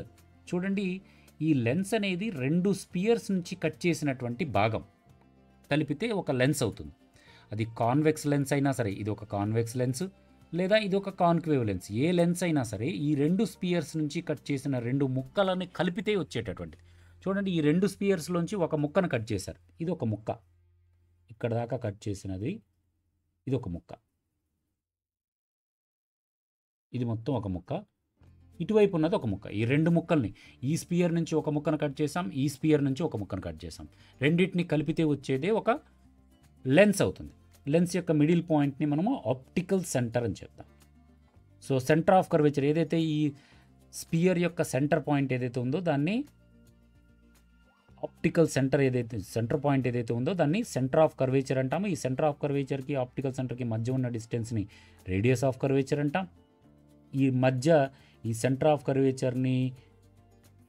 చూడండి, ఈ లెన్స్ అనేది 2 స్పియర్స్ నుంచి కట్ చేసినటువంటి భాగం కలిపితే ఒక లెన్స్ అవుతుంది. అది కాన్వెక్స్ లెన్స్ అయినా సరే, ఇది ఒక కాన్వెక్స్ లెన్స్, లేదా ఇది ఒక కాన్కేవ్ లెన్స్. ఏ లెన్స్ అయినా సరే ఈ 2 స్పియర్స్ నుంచి కట్ చేసిన 2 ముక్కలని కలిపితే వచ్చేటటువంటిది. చూడండి, ఈ 2 స్పియర్స్లోంచి ఒక ముక్కను కట్ చేశారు. ఇది ఒక ముక్క, ఇక్కడ దాకా కట్ చేసినది ఇది ఒక ముక్క, ఇది మొత్తం ఒక ముక్క, ఇటువైపు ఉన్నది ఒక ముక్క. ఈ 2 ముక్కల్ని, ఈ స్పియర్ నుంచి ఒక ముక్కను కట్ చేసాం, ఈ స్పియర్ నుంచి ఒక ముక్కను కట్ చేసాం. రెండింటిని కలిపితే వచ్చేదే ఒక లెన్స్ అవుతుంది. లెన్స్ యొక్క మిడిల్ పాయింట్ని మనము ఆప్టికల్ సెంటర్ అని చెప్తాం. సో సెంటర్ ఆఫ్ కర్వేచర్ ఏదైతే ఈ స్పియర్ యొక్క సెంటర్ పాయింట్ ఏదైతే ఉందో దాన్ని ఆప్టికల్ సెంటర్ సెంటర్ పాయింట్ ఏదైతే ఉందో దాన్ని సెంటర్ ఆఫ్ కర్వేచర్ అంటాము. ఈ సెంటర్ ఆఫ్ కర్వేచర్కి ఆప్టికల్ సెంటర్కి మధ్య ఉన్న డిస్టెన్స్ని రేడియస్ ఆఫ్ కర్వేచర్ అంటాం. ఈ మధ్య ఈ సెంటర్ ఆఫ్ కర్వేచర్ని,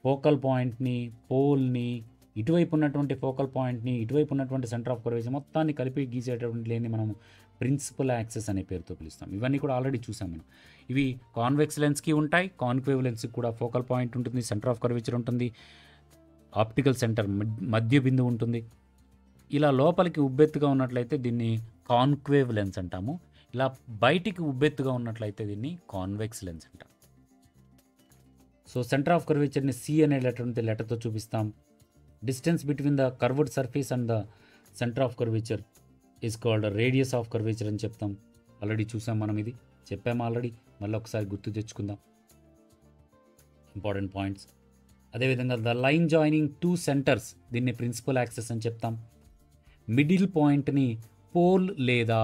ఫోకల్ పాయింట్ని, పోల్ని, ఇటువైపు ఉన్నటువంటి ఫోకల్ పాయింట్ని, ఇటువైపు ఉన్నటువంటి సెంటర్ ఆఫ్ కర్వేచర్ మొత్తాన్ని కలిపి గీసేటటువంటి లేని మనం ప్రిన్సిపల్ యాక్సెస్ అనే పేరుతో పిలుస్తాం. ఇవన్నీ కూడా ఆల్రెడీ చూసాం మనం. ఇవి కాన్వెక్స్ లెన్స్కి ఉంటాయి, కాన్కేవ్ లెన్స్కి కూడా ఫోకల్ పాయింట్ ఉంటుంది, సెంటర్ ఆఫ్ కర్వేచర్ ఉంటుంది, ఆప్టికల్ సెంటర్ మధ్య బిందువు ఉంటుంది. ఇలా లోపలికి ఉబ్బెత్తుగా ఉన్నట్లయితే దీన్ని కాన్కేవ్ లెన్స్ అంటాము. ఇలా బయటికి ఉబ్బెత్తుగా ఉన్నట్లయితే దీన్ని కాన్వెక్స్ లెన్స్ అంటాం. సో సెంటర్ ఆఫ్ కర్వేచర్ని సి అనేటటువంటి లెటర్తో చూపిస్తాం. Distance between the curved surface and the centre of curvature is called radius of curvature అని చెప్తాం. ఆల్రెడీ చూసాం మనం, ఇది చెప్పాము ఆల్రెడీ, మళ్ళీ ఒకసారి గుర్తు తెచ్చుకుందాం ఇంపార్టెంట్ పాయింట్స్. అదేవిధంగా ద లైన్ జాయినింగ్ 2 సెంటర్స్, దీన్ని ప్రిన్సిపల్ యాక్సెస్ అని చెప్తాం. మిడిల్ పాయింట్ని పోల్ లేదా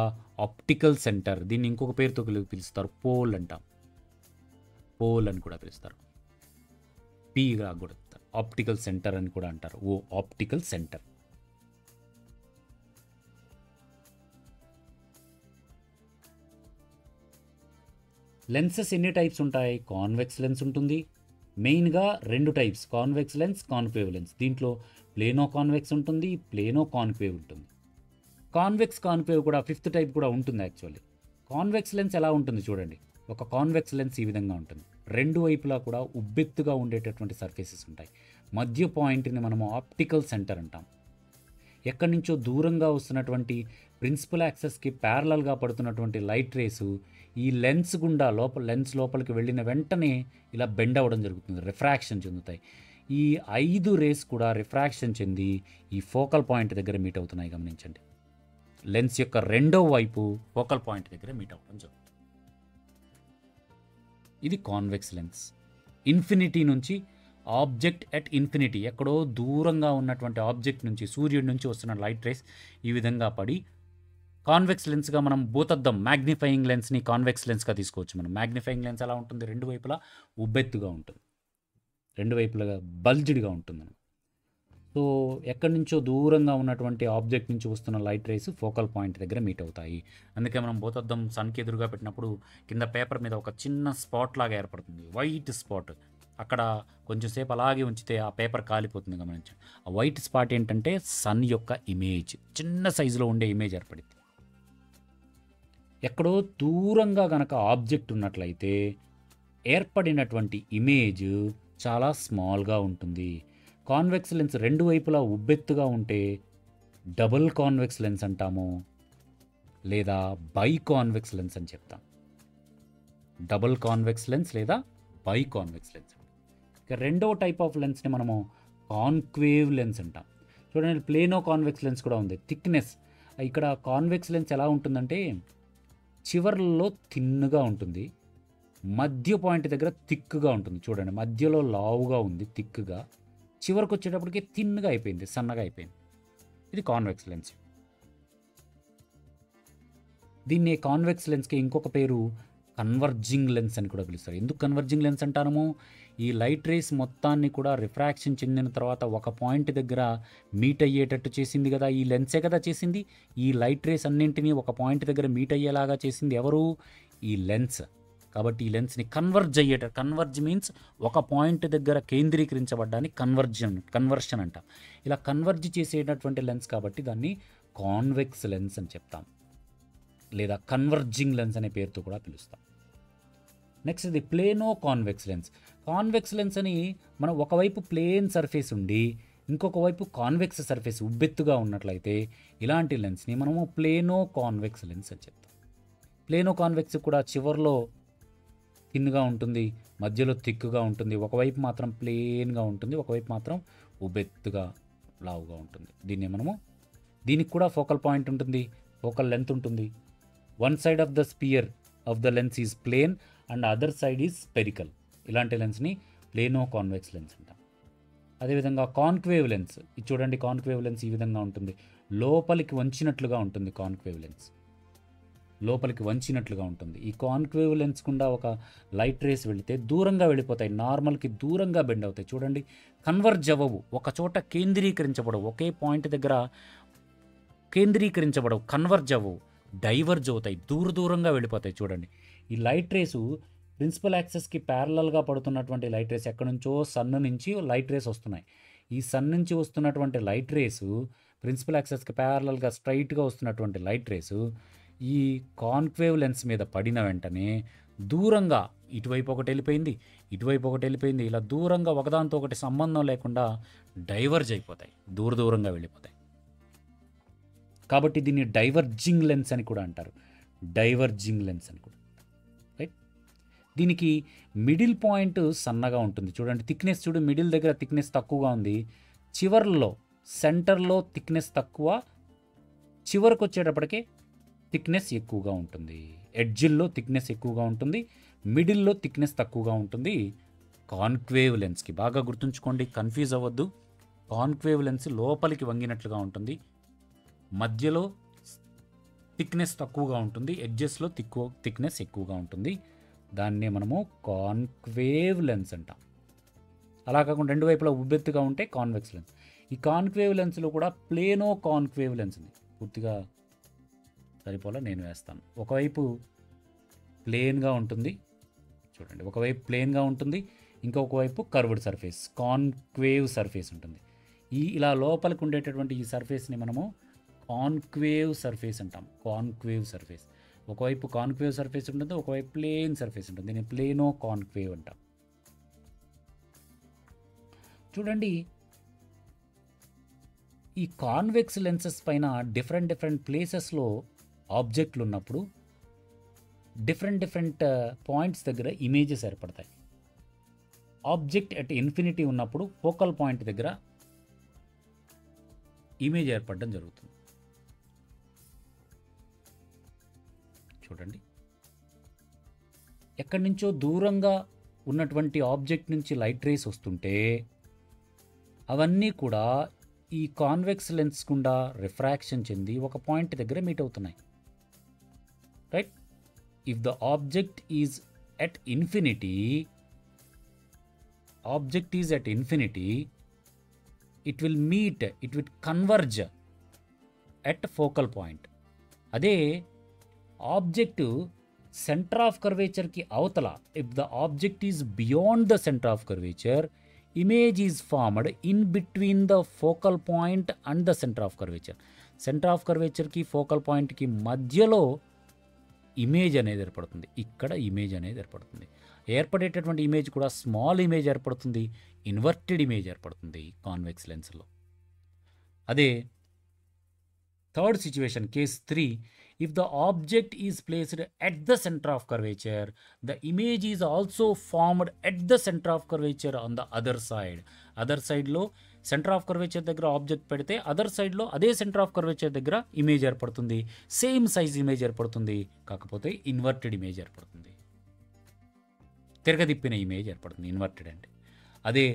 ఆప్టికల్ సెంటర్, దీన్ని ఇంకొక పేరుతో పిలుస్తారు, పోల్ అంటాం. పోల్ అని కూడా పిలుస్తారు, పీగా కూడా ఆప్టికల్ సెంటర్ అని కూడా అంటారు. Optical centre. లెన్సెస్ ఎన్ని టైప్స్ ఉంటాయి? కాన్వెక్స్ లెన్స్ ఉంటుంది. మెయిన్గా 2 types, convex lens, concave lens. దీంట్లో ప్లేనో కాన్వెక్స్ ఉంటుంది, ప్లేనో కాన్కేవ్ ఉంటుంది. కాన్వెక్స్ కాన్కేవ్ కూడా 5th టైప్ కూడా ఉంటుంది యాక్చువల్లీ. కాన్వెక్స్ లెన్స్ ఎలా ఉంటుంది చూడండి. ఒక కాన్వెక్స్ లెన్స్ ఈ విధంగా ఉంటుంది. 2 వైపులా కూడా ఉబ్బెత్తుగా ఉండేటటువంటి సర్ఫేసెస్ ఉంటాయి. మధ్య పాయింట్ని మనము ఆప్టికల్ సెంటర్ అంటాం. ఎక్కడి నుంచో దూరంగా వస్తున్నటువంటి ప్రిన్సిపల్ యాక్సెస్కి ప్యారలల్గా పడుతున్నటువంటి లైట్ రేసు ఈ లెన్స్ గుండా లెన్స్ లోపలికి వెళ్ళిన వెంటనే ఇలా బెండ్ అవ్వడం జరుగుతుంది, రిఫ్రాక్షన్ చెందుతాయి. ఈ 5 రేస్ కూడా రిఫ్రాక్షన్ చెంది ఈ ఫోకల్ పాయింట్ దగ్గర మీట్ అవుతున్నాయి. గమనించండి, లెన్స్ యొక్క రెండో వైపు ఫోకల్ పాయింట్ దగ్గర మీట్ అవ్వడం జరుగుతుంది. ఇది కాన్వెక్స్ లెన్స్. ఇన్ఫినిటీ నుంచి ఆబ్జెక్ట్ ఎట్ ఇన్ఫినిటీ, ఎక్కడో దూరంగా ఉన్నటువంటి ఆబ్జెక్ట్ నుంచి, సూర్యుడి నుంచి వస్తున్న లైట్ రేస్ ఈ విధంగా పడి కాన్వెక్స్ లెన్స్గా మనం భూతద్దం మ్యాగ్నిఫైయింగ్ లెన్స్ని కాన్వెక్స్ లెన్స్గా తీసుకోవచ్చు. మనం మ్యాగ్నిఫైయింగ్ లెన్స్ ఎలా ఉంటుంది? 2 వైపులా ఉబ్బెత్తుగా ఉంటుంది, 2 వైపులా బల్జ్డ్గా ఉంటుంది. సో ఎక్కడి నుంచో దూరంగా ఉన్నటువంటి ఆబ్జెక్ట్ నుంచి వస్తున్న లైట్ రేస్ ఫోకల్ పాయింట్ దగ్గర మీట్ అవుతాయి. అందుకే మనం భూతద్దం సన్కి ఎదురుగా పెట్టినప్పుడు కింద పేపర్ మీద ఒక చిన్న స్పాట్ లాగా ఏర్పడుతుంది, వైట్ స్పాట్. అక్కడ కొంచెంసేపు అలాగే ఉంచితే ఆ పేపర్ కాలిపోతుంది. గమనించండి, ఆ వైట్ స్పాట్ ఏంటంటే సన్ యొక్క ఇమేజ్, చిన్న సైజులో ఉండే ఇమేజ్ ఏర్పడింది. ఎక్కడో దూరంగా గనక ఆబ్జెక్ట్ ఉన్నట్లయితే ఏర్పడినటువంటి ఇమేజ్ చాలా స్మాల్గా ఉంటుంది. కాన్వెక్స్ లెన్స్ 2 వైపులా ఉబ్బెత్తుగా ఉంటే డబుల్ కాన్వెక్స్ లెన్స్ అంటాము, లేదా బై కాన్వెక్స్ లెన్స్ అని చెప్తాం. డబుల్ కాన్వెక్స్ లెన్స్ లేదా బై కాన్వెక్స్ లెన్స్. ఇక రెండవ టైప్ ఆఫ్ లెన్స్ని మనము కాన్కేవ్ లెన్స్ అంటాం. చూడండి, ప్లేనో కాన్వెక్స్ లెన్స్ కూడా ఉంది. థిక్నెస్ ఇక్కడ కాన్వెక్స్ లెన్స్ ఎలా ఉంటుందంటే చివర్లలో థిన్గా ఉంటుంది, మధ్య పాయింట్ దగ్గర థిక్గా ఉంటుంది. చూడండి, మధ్యలో లావుగా ఉంది థిక్గా, చివరికి వచ్చేటప్పటికి థిన్గా అయిపోయింది, సన్నగా అయిపోయింది. ఇది కాన్వెక్స్ లెన్స్. దీన్ని కాన్వెక్స్ లెన్స్కి ఇంకొక పేరు కన్వర్జింగ్ లెన్స్ అని కూడా పిలుస్తారు. ఎందుకు కన్వర్జింగ్ లెన్స్ అంటాము? ఈ లైట్ రేస్ మొత్తాన్ని కూడా రిఫ్రాక్షన్ చెందిన తర్వాత ఒక పాయింట్ దగ్గర మీట్ అయ్యేటట్టు చేసింది కదా, ఈ లెన్సే కదా చేసింది. ఈ లైట్ రేస్ అన్నింటినీ ఒక పాయింట్ దగ్గర మీట్ అయ్యేలాగా చేసింది ఎవరు? ఈ లెన్స్. కాబట్టి ఈ లెన్స్ని కన్వర్జ్ మీన్స్ ఒక పాయింట్ దగ్గర కేంద్రీకరించబడ్డాన్ని కన్వర్షన్ అంటాం. ఇలా కన్వర్జ్ చేసేటటువంటి లెన్స్ కాబట్టి దాన్ని కాన్వెక్స్ లెన్స్ అని చెప్తాం, లేదా కన్వర్జింగ్ లెన్స్ అనే పేరుతో కూడా పిలుస్తాం. నెక్స్ట్ ఇది plano convex lens. Convex lens అని మనం ఒకవైపు ప్లేన్ సర్ఫేస్ ఉండి ఇంకొక వైపు కాన్వెక్స్ సర్ఫేస్ ఉబ్బెత్తుగా ఉన్నట్లయితే ఇలాంటి లెన్స్ని మనము ప్లేనో కాన్వెక్స్ లెన్స్ అని చెప్తాం. ప్లేనో కాన్వెక్స్ కూడా చివర్లో థిన్గా ఉంటుంది, మధ్యలో థిక్గా ఉంటుంది, ఒకవైపు మాత్రం ప్లేన్గా ఉంటుంది, ఒకవైపు మాత్రం ఉబ్బెత్తుగా లావుగా ఉంటుంది. దీనికి కూడా ఫోకల్ పాయింట్ ఉంటుంది, ఫోకల్ లెంత్ ఉంటుంది. One side of the sphere of the lens is plane and other side is spherical. ఇలాంటి లెన్స్ని ప్లేనో కాన్వెక్స్ లెన్స్ అంటాం. అదేవిధంగా కాన్కేవ్ లెన్స్, ఇది చూడండి, కాన్కేవ్ లెన్స్ ఈ విధంగా ఉంటుంది, లోపలికి వంచినట్లుగా ఉంటుంది. కాన్కేవ్ లెన్స్ లోపలికి వంచినట్లుగా ఉంటుంది. ఈ కాన్కేవ్ లెన్స్ గుండా ఒక లైట్ రేస్ వెళితే దూరంగా వెళ్ళిపోతాయి, నార్మల్కి దూరంగా బెండ్ అవుతాయి. చూడండి, కన్వర్జ్ అవ్వవు, ఒక చోట కేంద్రీకరించబడవు, ఒకే పాయింట్ దగ్గర కేంద్రీకరించబడవు, కన్వర్జ్ అవ్వవు, డైవర్జ్ అవుతాయి, దూరంగా వెళ్ళిపోతాయి. చూడండి, ఈ లైట్ రేసు ప్రిన్సిపల్ యాక్సెస్కి ప్యారలల్గా పడుతున్నటువంటి లైట్ రేస్ ఎక్కడి నుంచో సన్ నుంచి లైట్ రేస్ వస్తున్నాయి. ఈ సన్ నుంచి వస్తున్నటువంటి లైట్ రేసు ప్రిన్సిపల్ యాక్సెస్కి ప్యారలల్గా స్ట్రైట్గా వస్తున్నటువంటి లైట్ రేసు ఈ కాన్కేవ్ లెన్స్ మీద పడిన వెంటనే దూరంగా ఇటువైపు ఒకటి వెళ్ళిపోయింది, ఇటువైపు ఒకటి వెళ్ళిపోయింది, ఇలా దూరంగా ఒకదాంతో ఒకటి సంబంధం లేకుండా డైవర్జ్ అయిపోతాయి, దూరంగా వెళ్ళిపోతాయి. కాబట్టి దీన్ని డైవర్జింగ్ లెన్స్ అని కూడా అంటారు, డైవర్జింగ్ లెన్స్ అని కూడా. రైట్, దీనికి మిడిల్ పాయింట్ సన్నగా ఉంటుంది. చూడండి, థిక్నెస్ చూడు, మిడిల్ దగ్గర థిక్నెస్ తక్కువగా ఉంది, చివర్లో సెంటర్లో థిక్నెస్ తక్కువ, చివరికి వచ్చేటప్పటికే థిక్నెస్ ఎక్కువగా ఉంటుంది. ఎడ్జిల్లో థిక్నెస్ ఎక్కువగా ఉంటుంది, మిడిల్లో థిక్నెస్ తక్కువగా ఉంటుంది. కాన్కేవ్ లెన్స్కి బాగా గుర్తుంచుకోండి, కన్ఫ్యూజ్ అవ్వద్దు. కాన్కేవ్ లెన్స్ లోపలికి వంగినట్లుగా ఉంటుంది, మధ్యలో థిక్నెస్ తక్కువగా ఉంటుంది, ఎడ్జెస్లో థిక్నెస్ ఎక్కువగా ఉంటుంది. దాన్నే మనము కాన్కేవ్ లెన్స్ అంటాం. అలా కాకుండా 2 వైపులా ఉబ్బెత్తుగా ఉంటే కాన్వెక్స్ లెన్స్. ఈ కాన్కేవ్ లెన్స్లో కూడా ప్లేనో కాన్కేవ్ లెన్స్ ఉంది. పూర్తిగా సరిపోలా నేను వేస్తాను. ఒకవైపు ప్లేన్గా ఉంటుంది, చూడండి, ఒకవైపు ప్లేన్గా ఉంటుంది, ఇంకొక వైపు కర్వ్డ్ సర్ఫేస్, కాన్కేవ్ సర్ఫేస్ ఉంటుంది. ఇలా లోపలికి ఉండేటటువంటి ఈ సర్ఫేస్ని మనము కాన్కేవ్ సర్ఫేస్ అంటాం. కాన్కేవ్ సర్ఫేస్, ఒకవైపు కాన్కేవ్ సర్ఫేస్ ఉంటుంది, ఒకవైపు ప్లేన్ సర్ఫేస్ ఉంటుంది. దీన్ని ప్లేనో కాన్కేవ్ అంటాం. చూడండి, ఈ కాన్వెక్స్ లెన్సెస్ పైన డిఫరెంట్ ప్లేసెస్లో ఆబ్జెక్ట్లు ఉన్నప్పుడు డిఫరెంట్ పాయింట్స్ దగ్గర ఇమేజెస్ ఏర్పడతాయి. ఆబ్జెక్ట్ అట్ ఇన్ఫినిటీ ఉన్నప్పుడు ఫోకల్ పాయింట్ దగ్గర ఇమేజ్ ఏర్పడడం జరుగుతుంది. చూడండి, ఎక్కడి నుంచో దూరంగా ఉన్నటువంటి ఆబ్జెక్ట్ నుంచి లైట్ రేస్ వస్తుంటే అవన్నీ కూడా ఈ కాన్వెక్స్ లెన్స్ గుండా రిఫ్రాక్షన్ చెంది ఒక పాయింట్ దగ్గర మీట్ అవుతున్నాయి. Right? If the object is at infinity, it will converge at focal point. అదే ఆబ్జెక్టు సెంటర్ ఆఫ్ కర్వేచర్కి అవతల, if the object is beyond the centre of curvature, image is formed in between the focal point and the center of curvature. Centre of కర్వేచర్కి focal పాయింట్కి మధ్యలో image అనేది ఏర్పడుతుంది. ఇక్కడ image అనేది ఏర్పడుతుంది. ఏర్పడేటటువంటి ఇమేజ్ కూడా స్మాల్ ఇమేజ్ ఏర్పడుతుంది, ఇన్వర్టెడ్ ఇమేజ్ ఏర్పడుతుంది కాన్వెక్స్ లెన్స్లో. అదే third situation, case 3, if the object is placed at the center of curvature, the image is also formed at the center of curvature on the other side. Other సైడ్లో centre of curvature దగ్గర object పెడితే other సైడ్లో అదే centre of curvature దగ్గర image ఏర్పడుతుంది. Same size image ఏర్పడుతుంది, కాకపోతే inverted image ఏర్పడుతుంది. తిరగదిప్పిన ఇమేజ్ ఏర్పడుతుంది, ఇన్వర్టెడ్ అంటే. అదే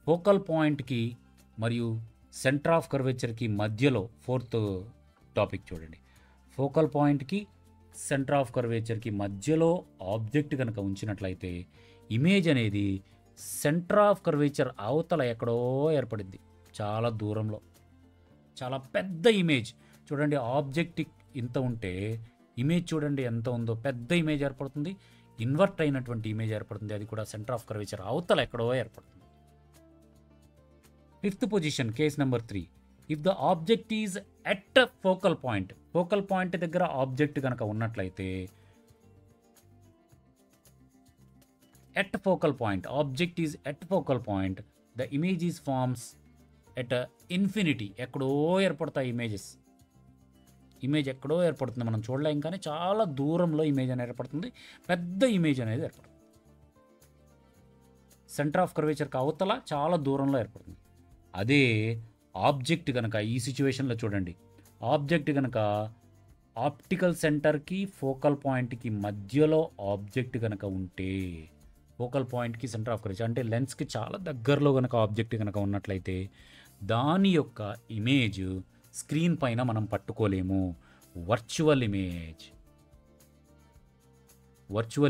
ఫోకల్ పాయింట్కి మరియు సెంటర్ ఆఫ్ కర్వేచర్కి మధ్యలో, ఫోర్త్ టాపిక్ చూడండి, ఫోకల్ పాయింట్కి సెంటర్ ఆఫ్ కర్వేచర్కి మధ్యలో ఆబ్జెక్ట్ కనుక ఉంచినట్లయితే ఇమేజ్ అనేది సెంటర్ ఆఫ్ కర్వేచర్ అవతల ఎక్కడో ఏర్పడింది, చాలా దూరంలో, చాలా పెద్ద ఇమేజ్. చూడండి, ఆబ్జెక్ట్ ఇంత ఉంటే ఇమేజ్ చూడండి ఎంత ఉందో, పెద్ద ఇమేజ్ ఏర్పడుతుంది, ఇన్వర్ట్ అయినటువంటి ఇమేజ్ ఏర్పడుతుంది, అది కూడా సెంటర్ ఆఫ్ కర్వేచర్ అవతల ఎక్కడో ఏర్పడుతుంది. Fifth position, case number 3, if the object is at focal point, focal point దగ్గర ఆబ్జెక్ట్ కనుక ఉన్నట్లయితే, at focal point, object is at focal point, the image is forms at infinity. ఎక్కడో ఏర్పడతాయి images, image ఎక్కడో ఏర్పడుతుంది, మనం చూడలేం, కానీ చాలా దూరంలో ఇమేజ్ అనేది ఏర్పడుతుంది, పెద్ద ఇమేజ్ అనేది ఏర్పడుతుంది. సెంటర్ ఆఫ్ కర్వేచర్కి అవతల చాలా దూరంలో ఏర్పడుతుంది. అదే ఆబ్జెక్ట్ కనుక, ఈ సిచ్యువేషన్లో చూడండి, ఆబ్జెక్ట్ కనుక ఆప్టికల్ సెంటర్కి ఫోకల్ పాయింట్కి మధ్యలో ఆబ్జెక్ట్ కనుక ఉంటే, ఫోకల్ పాయింట్కి సెంటర్ ఆఫ్ కర్వేచర్ అంటే లెన్స్కి చాలా దగ్గరలో కనుక ఆబ్జెక్ట్ కనుక ఉన్నట్లయితే దాని యొక్క ఇమేజ్ స్క్రీన్ పైన మనం పట్టుకోలేము. వర్చువల్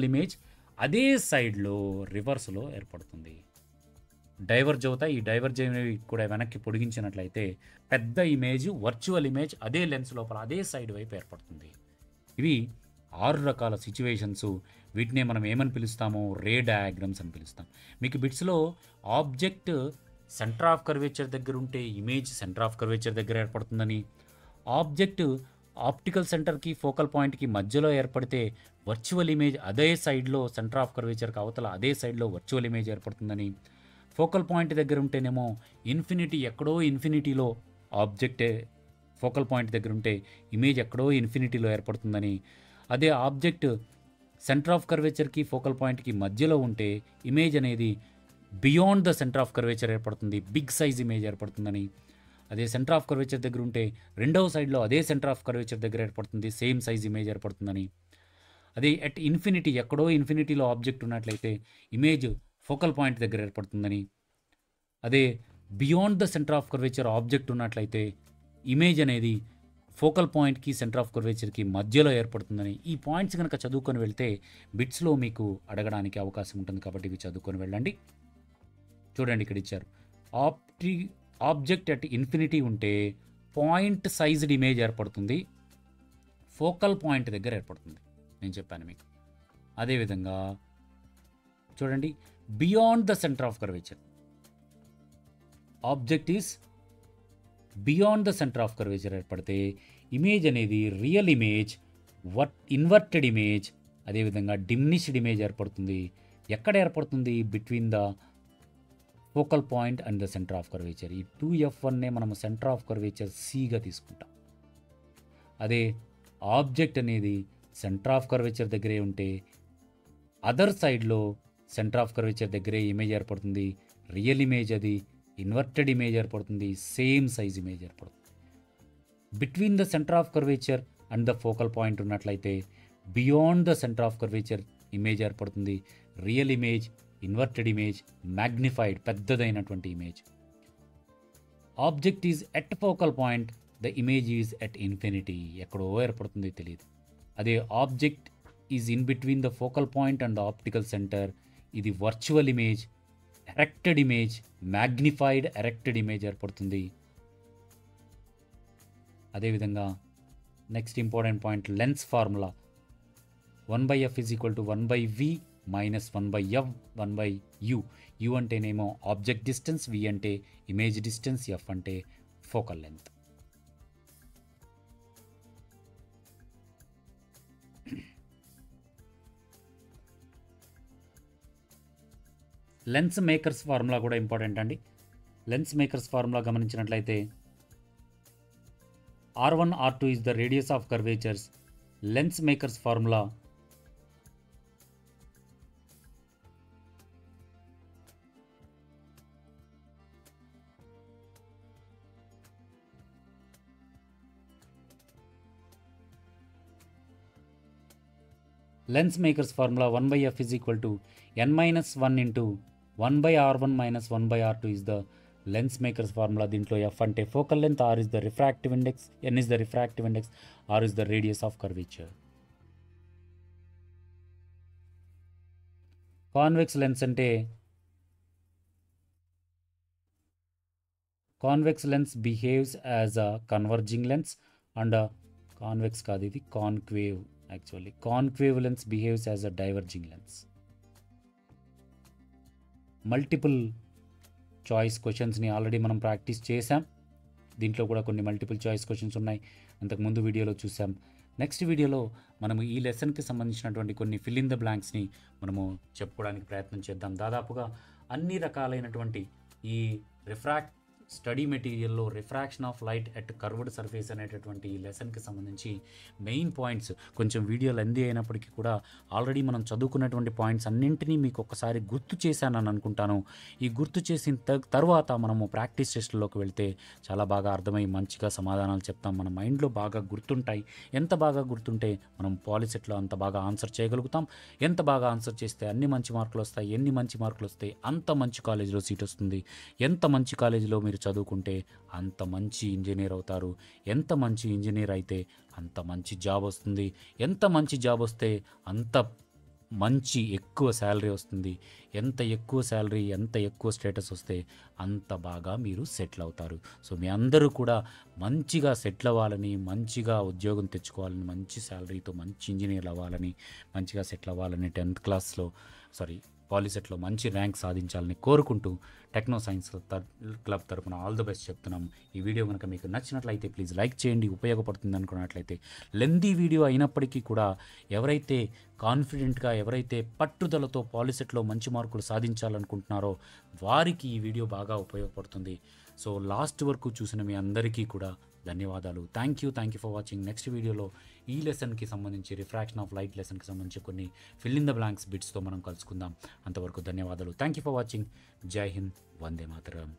ఇమేజ్ అదే సైడ్లో రివర్స్లో ఏర్పడుతుంది, డైవర్జ్ అవుతాయి. ఈ డైవర్జ్ అనేవి కూడా వెనక్కి పొడిగించినట్లయితే పెద్ద ఇమేజ్, వర్చువల్ ఇమేజ్ అదే లెన్స్ లోపల అదే సైడ్ వైపు ఏర్పడుతుంది. ఇవి 6 రకాల సిచ్యువేషన్స్. వీటినే మనం ఏమని పిలుస్తామో రే డయాగ్రామ్స్ అని పిలుస్తాం. మీకు బిట్స్లో ఆబ్జెక్ట్ సెంటర్ ఆఫ్ కర్వేచర్ దగ్గర ఉంటే ఇమేజ్ సెంటర్ ఆఫ్ కర్వేచర్ దగ్గర ఏర్పడుతుందని, ఆబ్జెక్ట్ ఆప్టికల్ సెంటర్కి ఫోకల్ పాయింట్కి మధ్యలో ఏర్పడితే వర్చువల్ ఇమేజ్ అదే సైడ్లో సెంటర్ ఆఫ్ కర్వేచర్కి అవతల అదే సైడ్లో వర్చువల్ ఇమేజ్ ఏర్పడుతుందని, ఫోకల్ పాయింట్ దగ్గర ఉంటేనేమో ఇన్ఫినిటీ, ఎక్కడో ఇన్ఫినిటీలో ఆబ్జెక్ట్ ఫోకల్ పాయింట్ దగ్గర ఉంటే ఇమేజ్ ఎక్కడో ఇన్ఫినిటీలో ఏర్పడుతుందని, అదే ఆబ్జెక్ట్ సెంటర్ ఆఫ్ కర్వేచర్కి ఫోకల్ పాయింట్కి మధ్యలో ఉంటే ఇమేజ్ అనేది beyond the centre of curvature ఏర్పడుతుంది, బిగ్ సైజ్ ఇమేజ్ ఏర్పడుతుందని, అదే సెంటర్ ఆఫ్ కర్వేచర్ దగ్గర ఉంటే రెండవ సైడ్లో అదే సెంటర్ ఆఫ్ కర్వేచర్ దగ్గర ఏర్పడుతుంది, సేమ్ సైజ్ ఇమేజ్ ఏర్పడుతుందని, అదే ఎట్ ఇన్ఫినిటీ, ఎక్కడో ఇన్ఫినిటీలో ఆబ్జెక్ట్ ఉన్నట్లయితే ఇమేజ్ ఫోకల్ పాయింట్ దగ్గర ఏర్పడుతుందని, అదే beyond the centre of curvature object ఉన్నట్లయితే ఇమేజ్ అనేది ఫోకల్ పాయింట్కి సెంటర్ ఆఫ్ కర్వేచర్కి మధ్యలో ఏర్పడుతుందని. ఈ పాయింట్స్ కనుక చదువుకొని వెళ్తే బిట్స్లో మీకు అడగడానికి అవకాశం ఉంటుంది, కాబట్టి ఇవి చదువుకొని వెళ్ళండి. చూడండి, ఇక్కడ ఇచ్చారు, ఆబ్జెక్ట్ అట్ ఇన్ఫినిటీ ఉంటే పాయింట్ సైజ్డ్ ఇమేజ్ ఏర్పడుతుంది, ఫోకల్ పాయింట్ దగ్గర ఏర్పడుతుంది, నేను చెప్పాను మీకు. అదేవిధంగా చూడండి, beyond the centre of curvature. Object is beyond the centre of curvature ఏర్పడితే ఇమేజ్ అనేది రియల్ ఇమేజ్, ఇన్వర్టెడ్ ఇమేజ్, అదేవిధంగా డిమినిష్డ్ ఇమేజ్ ఏర్పడుతుంది. ఎక్కడ ఏర్పడుతుంది? Between the focal point and the centre of curvature. ఈ 2F1నే మనం సెంటర్ ఆఫ్ కర్వేచర్ Cగా తీసుకుంటాం. అదే ఆబ్జెక్ట్ అనేది సెంటర్ ఆఫ్ కర్వేచర్ దగ్గరే ఉంటే అదర్ సైడ్లో సెంటర్ ఆఫ్ కర్వేచర్ దగ్గరే ఇమేజ్ ఏర్పడుతుంది. రియల్ ఇమేజ్ అది ఇన్వర్టెడ్ ఇమేజ్ ఏర్పడుతుంది, సేమ్ సైజ్ ఇమేజ్ ఏర్పడుతుంది. Between the centre of curvature and the focal point ఉన్నట్లయితే beyond the centre of curvature image ఏర్పడుతుంది. Real image, inverted image, magnified పెద్దదైనటువంటి image. Object is at focal point, the image is at infinity. ఎక్కడో ఏర్పడుతుంది తెలియదు. అదే object is in between the focal point and the optical centre. ఇది virtual image, erected image, magnified erected image ఏర్పడుతుంది. అదేవిధంగా next important point lens formula. 1/f = 1/v - 1/f 1/u. u అంటేనేమో object distance, v అంటే image distance, f అంటే focal length. Lens makers formula కూడా important అండి. Lens makers formula గమనించినట్లయితే R1 R2 is the radius of curvatures. Lens makers formula lens makers formula 1/f = n-1 into 1/r1 - 1/r2 is the lens makers formula. దీంట్లో F అంటే focal length, R is the refractive index, N is the refractive index, R is the radius of curvature. Convex lens అంటే convex lens behaves as a converging lens and convex కాదు, ఇది concave. Actually concave lens behaves as a diverging lens. Multiple choice క్వశ్చన్స్ని already మనం practice చేసాం. దీంట్లో కూడా కొన్ని multiple choice questions ఉన్నాయి, అంతకుముందు వీడియోలో చూసాం. నెక్స్ట్ వీడియోలో మనము ఈ లెసన్కి సంబంధించినటువంటి కొన్ని ఫిల్ ఇన్ ద బ్లాంక్స్ని మనము చెప్పుకోవడానికి ప్రయత్నం చేద్దాం. దాదాపుగా అన్ని రకాలైనటువంటి ఈ స్టడీ మెటీరియల్లో refraction of light at curved surface అనేటటువంటి ఈ లెసన్కి సంబంధించి మెయిన్ పాయింట్స్, కొంచెం వీడియో లెందీ అయినప్పటికీ కూడా ఆల్రెడీ మనం చదువుకున్నటువంటి పాయింట్స్ అన్నింటినీ మీకు ఒకసారి గుర్తు చేశానని అనుకుంటాను. ఈ గుర్తు చేసిన తర్వాత మనము ప్రాక్టీస్ టెస్ట్లోకి వెళ్తే చాలా బాగా అర్థమై మంచిగా సమాధానాలు చెప్తాం. మన మైండ్లో బాగా గుర్తుంటాయి. ఎంత బాగా గుర్తుంటే మనం పాలిసెట్లో అంత బాగా ఆన్సర్ చేయగలుగుతాం. ఎంత బాగా ఆన్సర్ చేస్తే అన్ని మంచి మార్కులు వస్తాయి. ఎన్ని మంచి మార్కులు వస్తాయి అంత మంచి కాలేజీలో సీట్ వస్తుంది. ఎంత మంచి కాలేజీలో మీరు చదువుకుంటే అంత మంచి ఇంజనీర్ అవుతారు. ఎంత మంచి ఇంజనీర్ అయితే అంత మంచి జాబ్ వస్తుంది. ఎంత మంచి జాబ్ వస్తే అంత మంచి ఎక్కువ శాలరీ వస్తుంది. ఎంత ఎక్కువ శాలరీ, ఎంత ఎక్కువ స్టేటస్ వస్తే అంత బాగా మీరు సెటిల్ అవుతారు. సో మీ అందరూ కూడా మంచిగా సెటిల్ అవ్వాలని, మంచిగా ఉద్యోగం తెచ్చుకోవాలని, మంచి శాలరీతో మంచి ఇంజనీర్ అవ్వాలని, మంచిగా సెటిల్ అవ్వాలని 10th క్లాస్లో పాలిసెట్లో మంచి ర్యాంక్ సాధించాలని కోరుకుంటూ టెక్నో సైన్స్ క్లబ్ తరపున ఆల్ ది బెస్ట్ చెప్తున్నాం. ఈ వీడియో కనుక మీకు నచ్చినట్లయితే ప్లీజ్ లైక్ చేయండి. ఉపయోగపడుతుంది అనుకున్నట్లయితే లెందీ వీడియో అయినప్పటికీ కూడా ఎవరైతే కాన్ఫిడెంట్గా, ఎవరైతే పట్టుదలతో పాలిసెట్లో మంచి మార్కులు సాధించాలనుకుంటున్నారో వారికి ఈ వీడియో బాగా ఉపయోగపడుతుంది. సో లాస్ట్ వరకు చూసిన మీ అందరికీ కూడా ధన్యవాదాలు. Thank you for watching. Next వీడియోలో ఈ లెసన్కి సంబంధించి రిఫ్రాక్షన్ ఆఫ్ లైట్ లెసన్కి సంబంధించి కొన్ని ఫిల్ ఇన్ ద బ్లాంక్స్ బిట్స్తో మనం కలుసుకుందాం. అంతవరకు ధన్యవాదాలు. Thank you for watching. జై హింద్, వందే మాతరం.